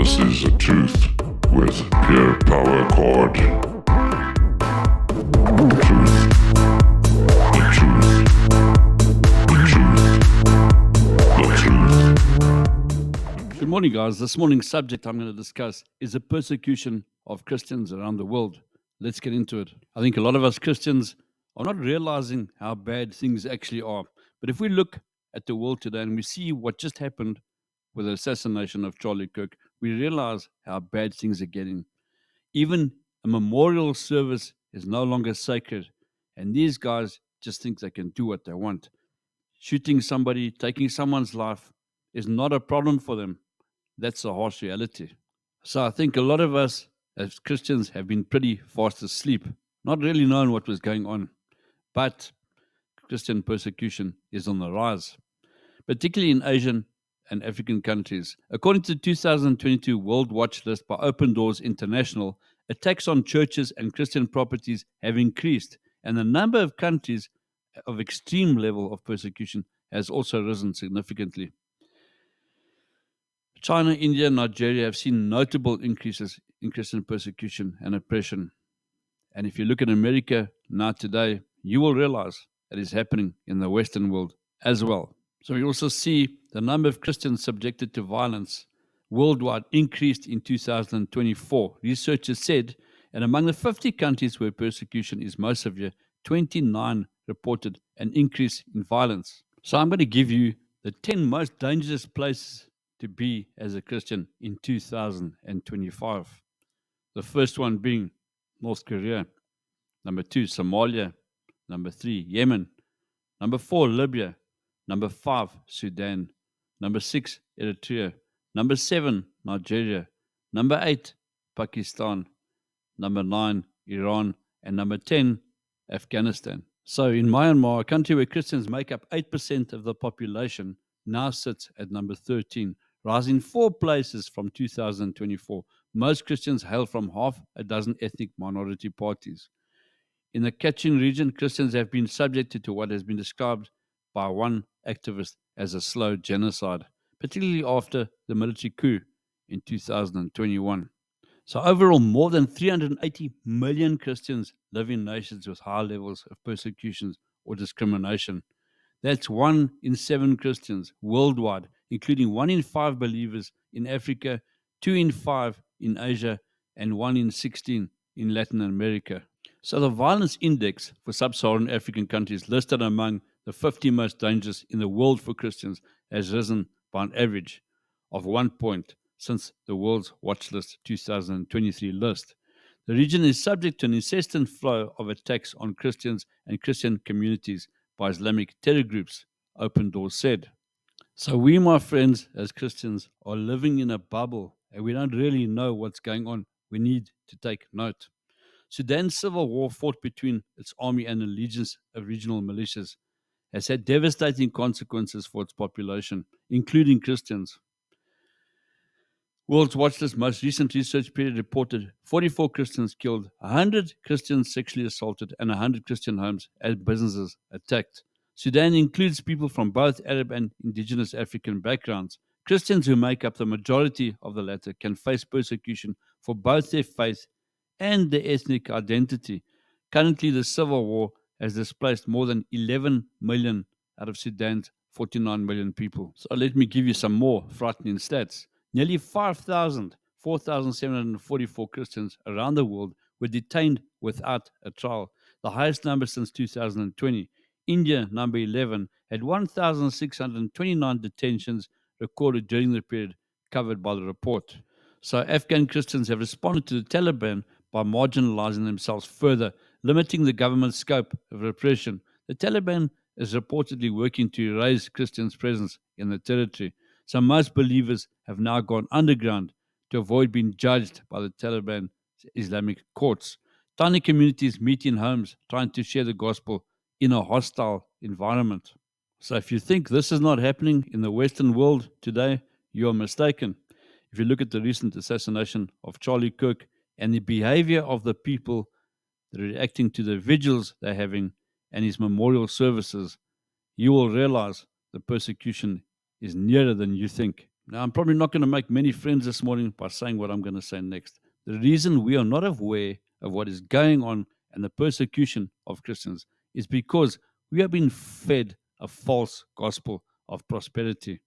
This is the truth with pure power chord. Truth. The truth. The truth. The truth. Good morning, guys. This morning's subject I'm going to discuss is the persecution of Christians around the world. Let's get into it. I think a lot of us Christians are not realizing how bad things actually are. But if we look at the world today and we see what just happened with the assassination of Charlie Kirk, we realize how bad things are getting. Even a memorial service is no longer sacred, and these guys just think they can do what they want. Shooting somebody, taking someone's life is not a problem for them. That's the harsh reality. So I think a lot of us as Christians have been pretty fast asleep, not really knowing what was going on. But Christian persecution is on the rise, particularly in Asian and African countries. According to the 2022 World Watch List by Open Doors International, attacks on churches and Christian properties have increased, and the number of countries of extreme level of persecution has also risen significantly. China, India, and Nigeria have seen notable increases in Christian persecution and oppression. And if you look at America now today, you will realize that is happening in the Western world as well. So we also see the number of Christians subjected to violence worldwide increased in 2024. Researchers said, and among the 50 countries where persecution is most severe, 29 reported an increase in violence. So I'm going to give you the 10 most dangerous places to be as a Christian in 2025. The first one being North Korea. Number 2, Somalia. Number 3, Yemen. Number 4, Libya. Number 5, Sudan. Number 6, Eritrea. Number 7, Nigeria. Number 8, Pakistan. Number 9, Iran. And number 10, Afghanistan. So in Myanmar, a country where Christians make up 8% of the population, now sits at number 13, rising 4 places from 2024. Most Christians hail from half a dozen ethnic minority parties. In the Kachin region, Christians have been subjected to what has been described by one activist as a slow genocide, particularly after the military coup in 2021. So overall, more than 380 million Christians live in nations with high levels of persecution or discrimination. That's 1 in 7 Christians worldwide, including 1 in 5 believers in Africa, 2 in 5 in Asia, and 1 in 16 in Latin America. So the violence index for sub-Saharan African countries listed among the 50 most dangerous in the world for Christians has risen by an average of 1 point since the World's Watch List 2023 list. The region is subject to an incessant flow of attacks on Christians and Christian communities by Islamic terror groups, Open Doors said. So we, my friends, as Christians, are living in a bubble and we don't really know what's going on. We need to take note. Sudan's civil war fought between its army and the legions of regional militias has had devastating consequences for its population, including Christians. World's Watch List most recent research period reported 44 Christians killed, 100 Christians sexually assaulted, and 100 Christian homes and businesses attacked. Sudan includes people from both Arab and indigenous African backgrounds. Christians who make up the majority of the latter can face persecution for both their faith and their ethnic identity. Currently, the civil war has displaced more than 11 million out of Sudan's 49 million people. So let me give you some more frightening stats. Nearly 4,744 Christians around the world were detained without a trial, the highest number since 2020. India, number 11, had 1,629 detentions recorded during the period covered by the report. So Afghan Christians have responded to the Taliban by marginalizing themselves further, limiting the government's scope of repression. The Taliban is reportedly working to erase Christians' presence in the territory. So most believers have now gone underground to avoid being judged by the Taliban Islamic courts. Tiny communities meet in homes trying to share the gospel in a hostile environment. So if you think this is not happening in the Western world today, you are mistaken. If you look at the recent assassination of Charlie Kirk and the behavior of the people that are reacting to the vigils they're having and his memorial services, you will realize the persecution is nearer than you think. Now, I'm probably not going to make many friends this morning by saying what I'm going to say next. The reason we are not aware of what is going on and the persecution of Christians is because we have been fed a false gospel of prosperity.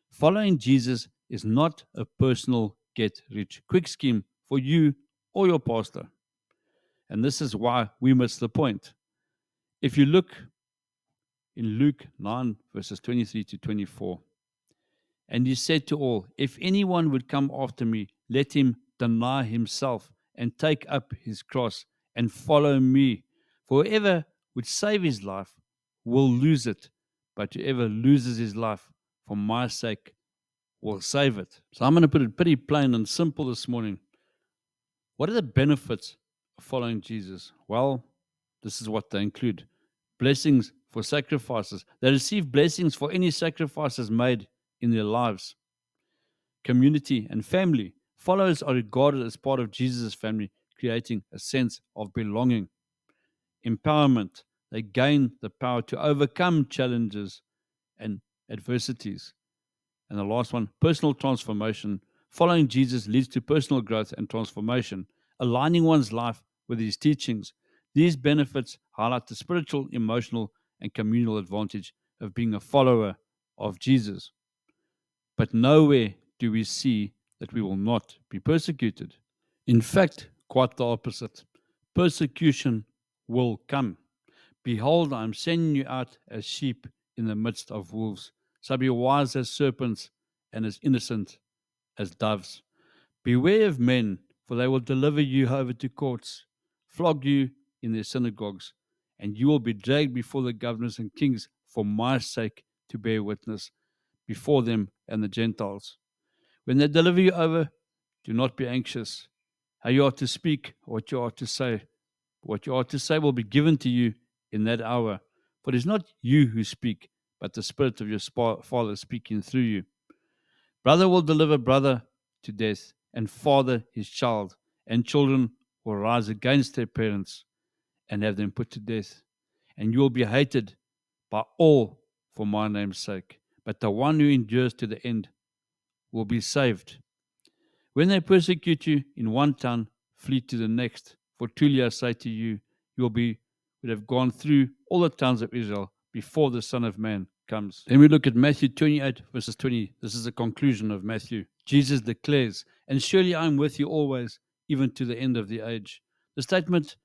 Following Jesus is not a personal get rich quick scheme for you or your pastor. And this is why we miss the point. If you look in Luke 9, verses 23 to 24, and he said to all, if anyone would come after me, let him deny himself and take up his cross and follow me. For whoever would save his life will lose it, but whoever loses his life for my sake will save it. So I'm going to put it pretty plain and simple this morning. What are the benefits of following Jesus? Well, this is what they include: blessings for sacrifices. They receive blessings for any sacrifices made in their lives. Community and family. Followers are regarded as part of Jesus' family, creating a sense of belonging. Empowerment. They gain the power to overcome challenges and adversities. And the last one, personal transformation. Following Jesus leads to personal growth and transformation, aligning one's life with his teachings. These benefits highlight the spiritual, emotional, and communal advantage of being a follower of Jesus. But nowhere do we see that we will not be persecuted. In fact, quite the opposite. Persecution will come. Behold, I am sending you out as sheep in the midst of wolves. So be wise as serpents and as innocent as doves. Beware of men, for they will deliver you over to courts, flog you in their synagogues, and you will be dragged before the governors and kings for my sake to bear witness before them and the Gentiles. When they deliver you over, do not be anxious how you are to speak or what you are to say. What you are to say will be given to you in that hour. For it is not you who speak, but the Spirit of your Father speaking through you. Brother will deliver brother to death, and father his child, and children will rise against their parents and have them put to death. And you will be hated by all for my name's sake. But the one who endures to the end will be saved. When they persecute you in one town, flee to the next. For truly I say to you, you would have gone through all the towns of Israel before the Son of Man comes. Then we look at Matthew 28, verses 20. This is the conclusion of Matthew. Jesus declares, and surely I am with you always, even to the end of the age. The statement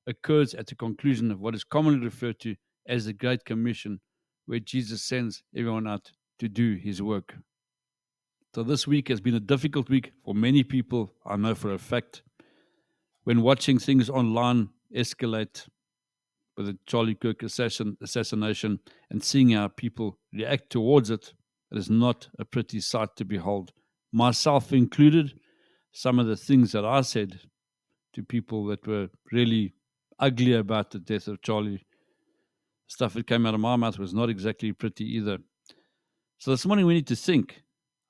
occurs at the conclusion of what is commonly referred to as the Great Commission, where Jesus sends everyone out to do his work. So this week has been a difficult week for many people, I know for a fact. When watching things online escalate with the Charlie Kirk assassination and seeing how people react towards it, it is not a pretty sight to behold. Myself included, some of the things that I said to people that were really ugly about the death of Charlie, stuff that came out of my mouth was not exactly pretty either. So this morning we need to think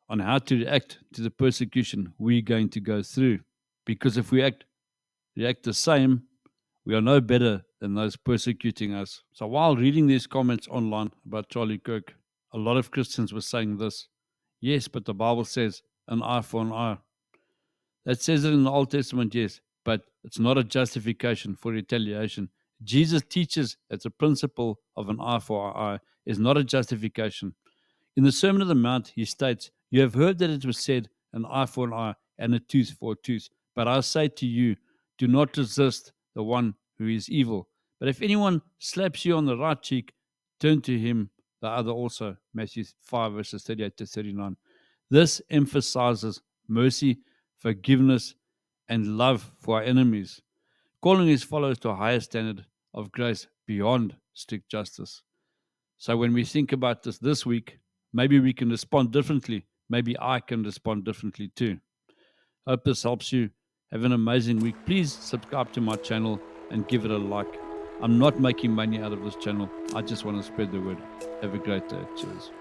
on how to react to the persecution we're going to go through. Because if we react the same, we are no better than those persecuting us. So while reading these comments online about Charlie Kirk, a lot of Christians were saying this: yes, but the Bible says an eye for an eye. That says it in the Old Testament, yes, but it's not a justification for retaliation. Jesus teaches that the principle of an eye for an eye is not a justification. In the Sermon on the Mount, he states, you have heard that it was said, an eye for an eye and a tooth for a tooth. But I say to you, do not resist the one who is evil. But if anyone slaps you on the right cheek, turn to him the other also. Matthew 5, verses 38 to 39. This emphasizes mercy, forgiveness, and love for our enemies, calling his followers to a higher standard of grace beyond strict justice. So when we think about this week, maybe we can respond differently. Maybe I can respond differently too. Hope this helps you. Have an amazing week. Please subscribe to my channel and give it a like. I'm not making money out of this channel. I just want to spread the word. Have a great day. Cheers.